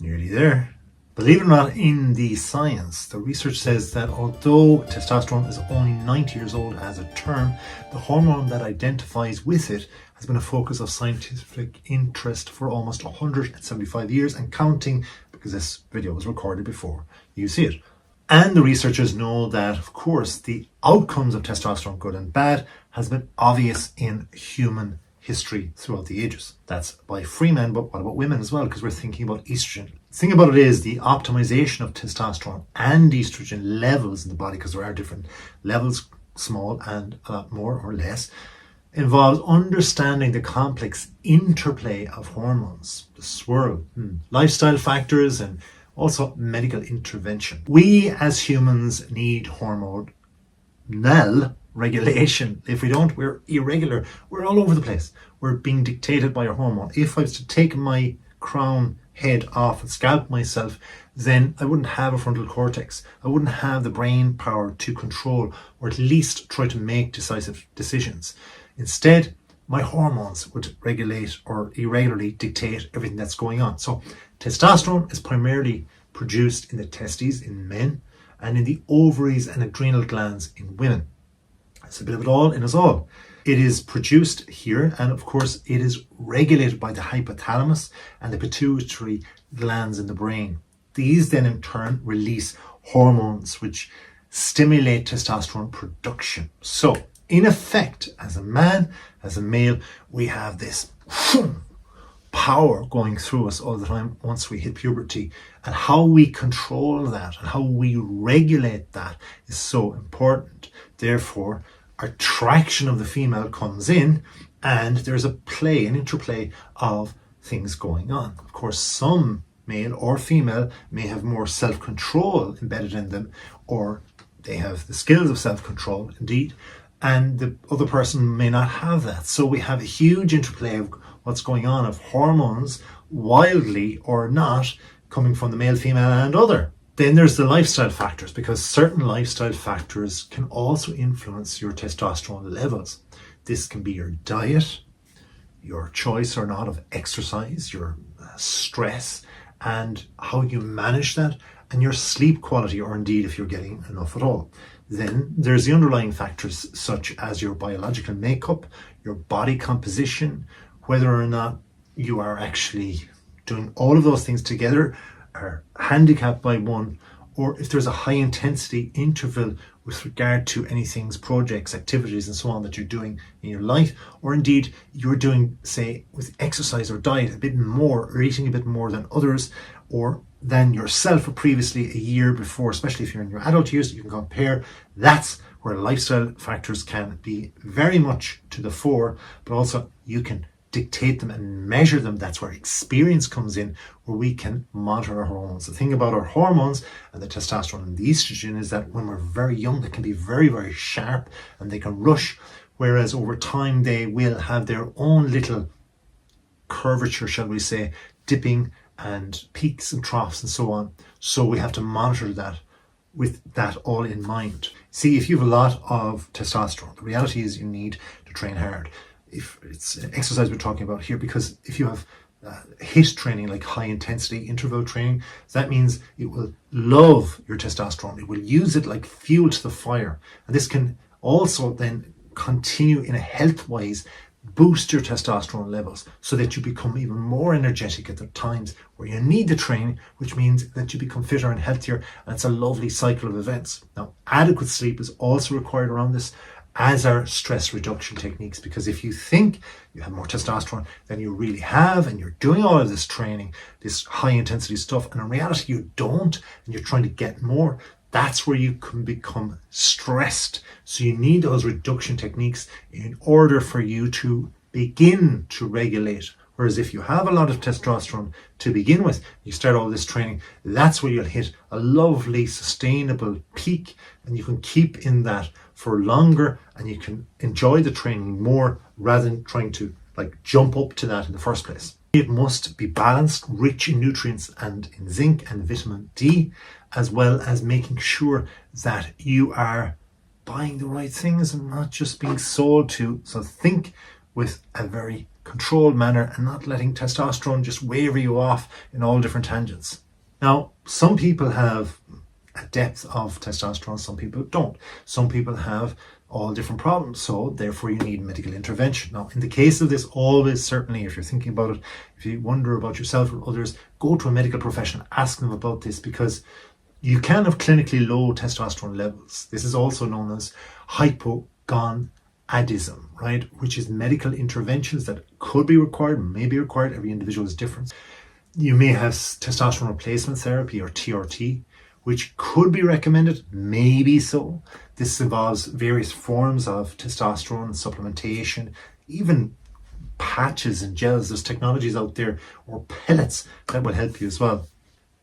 Nearly there. Believe it or not, in the science, the research says that although testosterone is only 90 years old as a term, the hormone that identifies with it has been a focus of scientific interest for almost 175 years and counting, because this video was recorded before you see it. And the researchers know that, of course, the outcomes of testosterone, good and bad, has been obvious in human history throughout the ages. That's by free men, but what about women as well? Because we're thinking about estrogen. The thing about it is the optimization of testosterone and estrogen levels in the body, because there are different levels, small and a lot more or less, involves understanding the complex interplay of hormones, the swirl, lifestyle factors, and also medical intervention. We as humans need hormonal regulation. If we don't, we're irregular. We're all over the place. We're being dictated by our hormone. If I was to take my crown head off and scalp myself, then I wouldn't have a frontal cortex. I wouldn't have the brain power to control or at least try to make decisive decisions. Instead, my hormones would regulate or irregularly dictate everything that's going on. So testosterone is primarily produced in the testes in men and in the ovaries and adrenal glands in women. It's a bit of it all in us all. It is produced here, and of course it is regulated by the hypothalamus and the pituitary glands in the brain. These then in turn release hormones which stimulate testosterone production. So in effect, as a man, as a male, we have this power going through us all the time once we hit puberty, and how we control that and how we regulate that is so important. Therefore, attraction of the female comes in, and there's an interplay of things going on. Of course, some male or female may have more self-control embedded in them, or they have the skills of self-control indeed, and the other person may not have that. So we have a huge interplay of what's going on of hormones, wildly or not, coming from the male, female and other. Then there's the lifestyle factors, because certain lifestyle factors can also influence your testosterone levels. This can be your diet, your choice or not of exercise, your stress, and how you manage that, and your sleep quality, or indeed if you're getting enough at all. Then there's the underlying factors such as your biological makeup, your body composition, whether or not you are actually doing all of those things together, are handicapped by one, or if there's a high intensity interval with regard to any things, projects, activities and so on that you're doing in your life, or indeed you're doing, say, with exercise or diet a bit more, or eating a bit more than others, or than yourself or previously a year before, especially if you're in your adult years, you can compare. That's where lifestyle factors can be very much to the fore, but also you can dictate them and measure them. That's where experience comes in, where we can monitor our hormones. The thing about our hormones and the testosterone and the estrogen is that when we're very young, they can be very, very sharp and they can rush, whereas over time they will have their own little curvature, shall we say, dipping and peaks and troughs and so on. So we have to monitor that with that all in mind. See, if you have a lot of testosterone, the reality is you need to train hard. If it's exercise we're talking about here, because if you have HIIT training, like high intensity interval training, that means it will love your testosterone. It will use it like fuel to the fire. And this can also then continue in a health-wise boost your testosterone levels so that you become even more energetic at the times where you need the training, which means that you become fitter and healthier. And it's a lovely cycle of events. Now, adequate sleep is also required around this, as are stress reduction techniques, because if you think you have more testosterone than you really have and you're doing all of this training, this high intensity stuff, and in reality you don't, and you're trying to get more, that's where you can become stressed. So you need those reduction techniques in order for you to begin to regulate. Whereas if you have a lot of testosterone to begin with, you start all this training, that's where you'll hit a lovely sustainable peak, and you can keep in that for longer, and you can enjoy the training more rather than trying to jump up to that in the first place. It must be balanced, rich in nutrients and in zinc and vitamin D, as well as making sure that you are buying the right things and not just being sold to. So think with a very controlled manner and not letting testosterone just waver you off in all different tangents. Now, some people have a depth of testosterone, some people don't. Some people have all different problems, so therefore you need medical intervention. Now, in the case of this, always, certainly, if you're thinking about it, if you wonder about yourself or others, go to a medical professional, ask them about this, because you can have clinically low testosterone levels. This is also known as hypogonadism, right? Which is medical interventions that could be required, may be required. Every individual is different. You may have testosterone replacement therapy, or TRT, which could be recommended, maybe so. This involves various forms of testosterone supplementation, even patches and gels. There's technologies out there, or pellets, that will help you as well.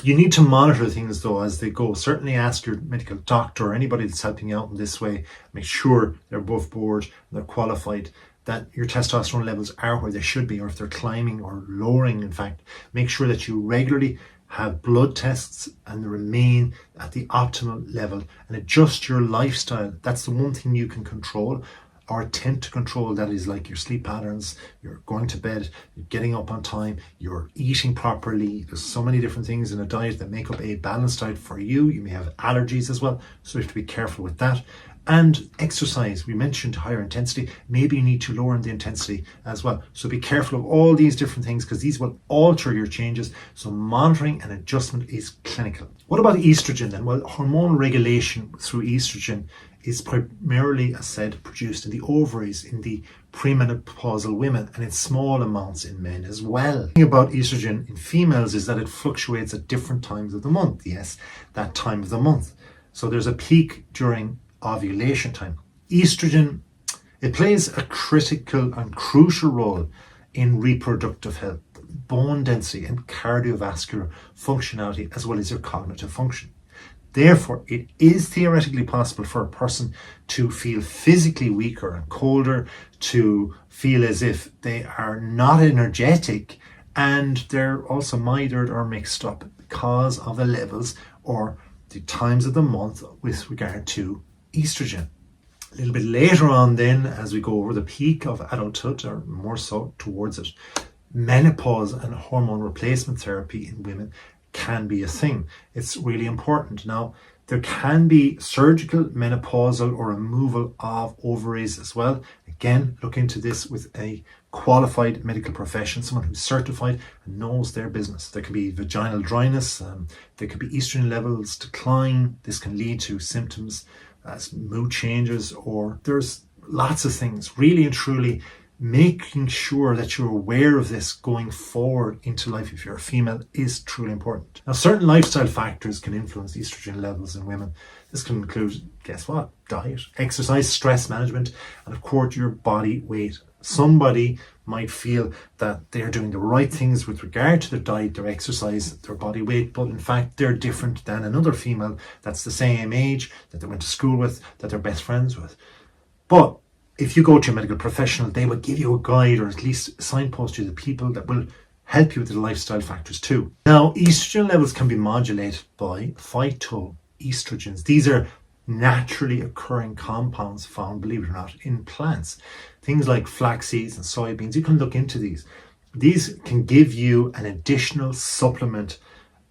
You need to monitor things though as they go. Certainly ask your medical doctor or anybody that's helping you out in this way. Make sure they're above board, they're qualified, that your testosterone levels are where they should be, or if they're climbing or lowering, in fact. Make sure that you regularly have blood tests and they remain at the optimal level, and adjust your lifestyle. That's the one thing you can control or attempt to control. That is like your sleep patterns, you're going to bed, you're getting up on time, you're eating properly. There's so many different things in a diet that make up a balanced diet for you. You may have allergies as well, so you have to be careful with that. And exercise, we mentioned higher intensity, maybe you need to lower the intensity as well. So be careful of all these different things, because these will alter your changes. So monitoring and adjustment is clinical. What about estrogen then? Well, hormone regulation through estrogen is primarily, as said, produced in the ovaries in the premenopausal women, and in small amounts in men as well. The thing about estrogen in females is that it fluctuates at different times of the month. Yes, that time of the month. So there's a peak during ovulation time. Estrogen, it plays a critical and crucial role in reproductive health, bone density, and cardiovascular functionality, as well as your cognitive function. Therefore, it is theoretically possible for a person to feel physically weaker and colder, to feel as if they are not energetic, and they're also mithered or mixed up because of the levels or the times of the month with regard to estrogen. A little bit later on then, as we go over the peak of adulthood, or more so towards it, menopause and hormone replacement therapy in women can be a thing. It's really important. Now, there can be surgical menopausal or removal of ovaries as well. Again, look into this with a qualified medical profession, someone who's certified and knows their business. There could be vaginal dryness, there could be estrogen levels decline. This can lead to symptoms as mood changes, or there's lots of things. Really and truly, making sure that you're aware of this going forward into life if you're a female is truly important. Now, certain lifestyle factors can influence estrogen levels in women. This can include, guess what? Diet, exercise, stress management, and of course your body weight. Somebody might feel that they're doing the right things with regard to their diet, their exercise, their body weight, but in fact they're different than another female that's the same age, that they went to school with, that they're best friends with. But if you go to a medical professional, they will give you a guide, or at least signpost you the people that will help you with the lifestyle factors too. Now, estrogen levels can be modulated by phytoestrogens. These are naturally occurring compounds found, believe it or not, in plants. Things like flax seeds and soybeans. You can look into these. These can give you an additional supplement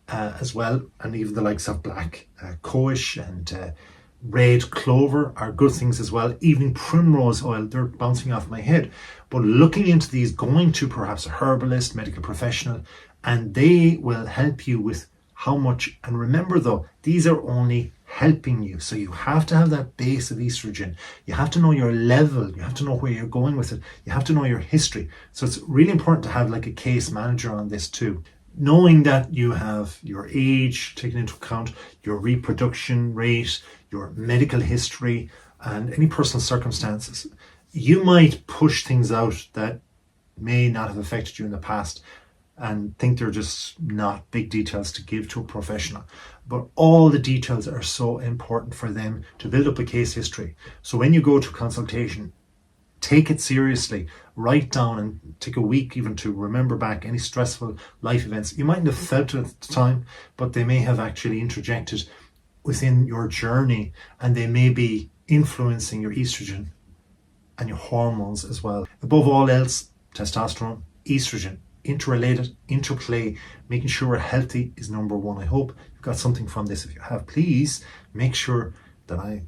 as well, and even the likes of black cohosh and red clover are good things as well. Evening primrose oil, they're bouncing off my head. But looking into these, going to perhaps a herbalist, medical professional, and they will help you with how much. And remember though, these are only helping you. So you have to have that base of estrogen. You have to know your level. You have to know where you're going with it. You have to know your history. So it's really important to have like a case manager on this too. Knowing that you have your age taken into account, your reproduction rate, your medical history, and any personal circumstances. You might push things out that may not have affected you in the past and think they're just not big details to give to a professional. But all the details are so important for them to build up a case history. So when you go to consultation, take it seriously. Write down and take a week even to remember back any stressful life events. You mightn't have felt it at the time, but they may have actually interjected within your journey, and they may be influencing your estrogen and your hormones as well. Above all else, testosterone, estrogen, interrelated, interplay, making sure we're healthy is number one. I hope you've got something from this. If you have, please make sure that I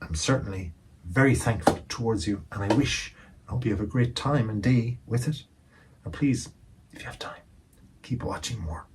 am certainly very thankful towards you, and I hope you have a great time and day with it. And please, if you have time, keep watching more.